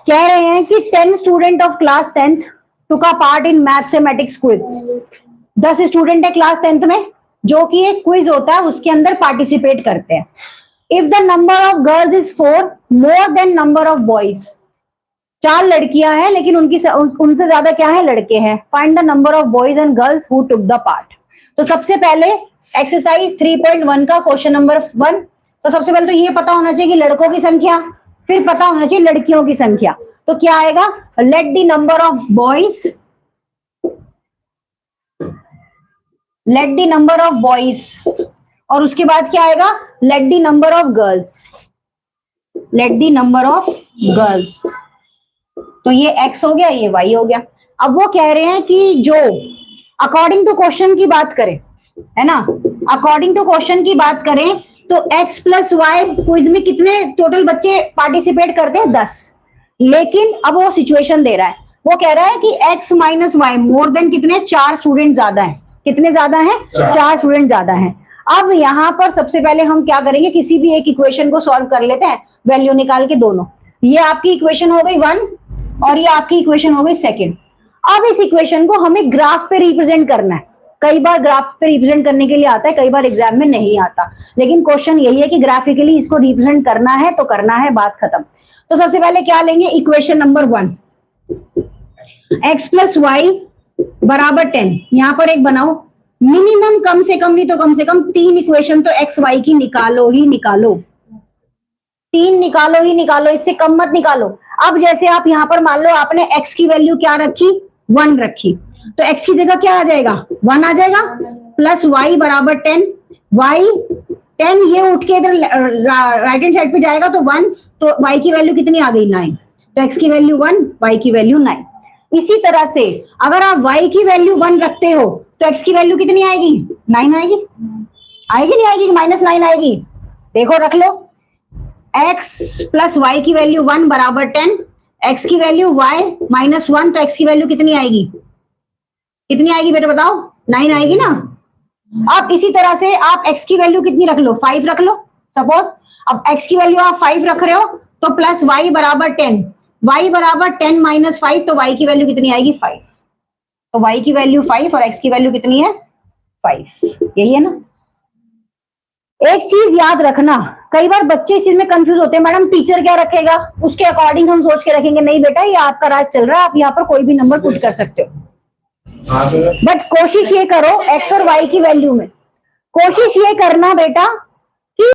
कह रहे हैं कि 10 student of class 10th took a part in mathematics quiz. 10 student है क्लास 10th में जो कि एक क्विज होता है उसके अंदर पार्टिसिपेट करते हैं। If the number of girls is 4 more than number of boys, 4 लड़कियां हैं लेकिन उनसे ज्यादा क्या है, लड़के हैं। Find the number of boys and girls who took the part. तो सबसे पहले एक्सरसाइज 3.1 का क्वेश्चन नंबर 1। तो सबसे पहले तो ये पता होना चाहिए कि लड़कों की संख्या, फिर पता होना चाहिए लड़कियों की संख्या। तो क्या आएगा, let the number of boys, let the number of boys, और उसके बाद क्या आएगा, let the number of girls, let the number of girls. तो ये x हो गया, ये y हो गया। अब वो कह रहे हैं कि जो अकॉर्डिंग टू क्वेश्चन की बात करें, है ना, अकॉर्डिंग टू क्वेश्चन की बात करें तो x प्लस वाई क्विज में कितने टोटल बच्चे पार्टिसिपेट करते हैं, 10। लेकिन अब वो सिचुएशन दे रहा है, वो कह रहा है कि x minus y more than कितने, 4 स्टूडेंट ज्यादा है। कितने ज्यादा है, 4 स्टूडेंट ज्यादा है। अब यहां पर सबसे पहले हम क्या करेंगे, किसी भी एक इक्वेशन को सॉल्व कर लेते हैं, वैल्यू निकाल के दोनों। ये आपकी इक्वेशन हो गई 1 और ये आपकी इक्वेशन हो गई 2। अब इस इक्वेशन को हमें ग्राफ पे रिप्रेजेंट करना है। कई बार ग्राफ पे रिप्रेजेंट करने के लिए आता है, कई बार एग्जाम में नहीं आता, लेकिन क्वेश्चन यही है कि ग्राफिकली इसको रिप्रेजेंट करना है तो करना है, बात खत्म। तो सबसे पहले क्या लेंगे, इक्वेशन नंबर 1, x प्लस वाई बराबर 10। यहां पर एक बनाओ, मिनिमम कम से कम नहीं तो कम से कम 3 इक्वेशन तो एक्स वाई की निकालो ही निकालो, 3 निकालो ही निकालो, इससे कम मत निकालो। अब जैसे आप यहां पर मान लो आपने x की वैल्यू क्या रखी, 1 रखी, तो x की जगह क्या आ जाएगा, 1 आ जाएगा, प्लस y बराबर 10, y 10 ये उठ के इधर राइट हैंड साइड पे जाएगा तो 1, तो y की वैल्यू कितनी आ गई, 9। तो x की वैल्यू 1, y की वैल्यू 9। इसी तरह से अगर आप y की वैल्यू 1 रखते हो तो x की वैल्यू कितनी आएगी, 9 आएगी। आएगी नहीं आएगी, -9 आएगी। देखो रख लो, x प्लस वाई की वैल्यू 1 बराबर 10, x की वैल्यू y माइनस 1, तो x की वैल्यू कितनी आएगी, कितनी आएगी बेटा बताओ, 9 आएगी ना। अब इसी तरह से आप x की वैल्यू कितनी रख लो, 5 रख लो सपोज। अब x की वैल्यू आप 5 रख रहे हो तो प्लस y बराबर 10, y बराबर 10 माइनस 5, तो y की वैल्यू कितनी आएगी, 5। तो y की वैल्यू 5 और x की वैल्यू कितनी है, 5। यही है ना। एक चीज याद रखना, कई बार बच्चे इस चीज में कंफ्यूज होते हैं, मैडम टीचर क्या रखेगा उसके अकॉर्डिंग हम सोच के रखेंगे। नहीं बेटा, ये आपका राज चल रहा है, आप यहाँ पर कोई भी नंबर पुट कर सकते हो, बट कोशिश ये करो x और y की वैल्यू में, कोशिश ये करना बेटा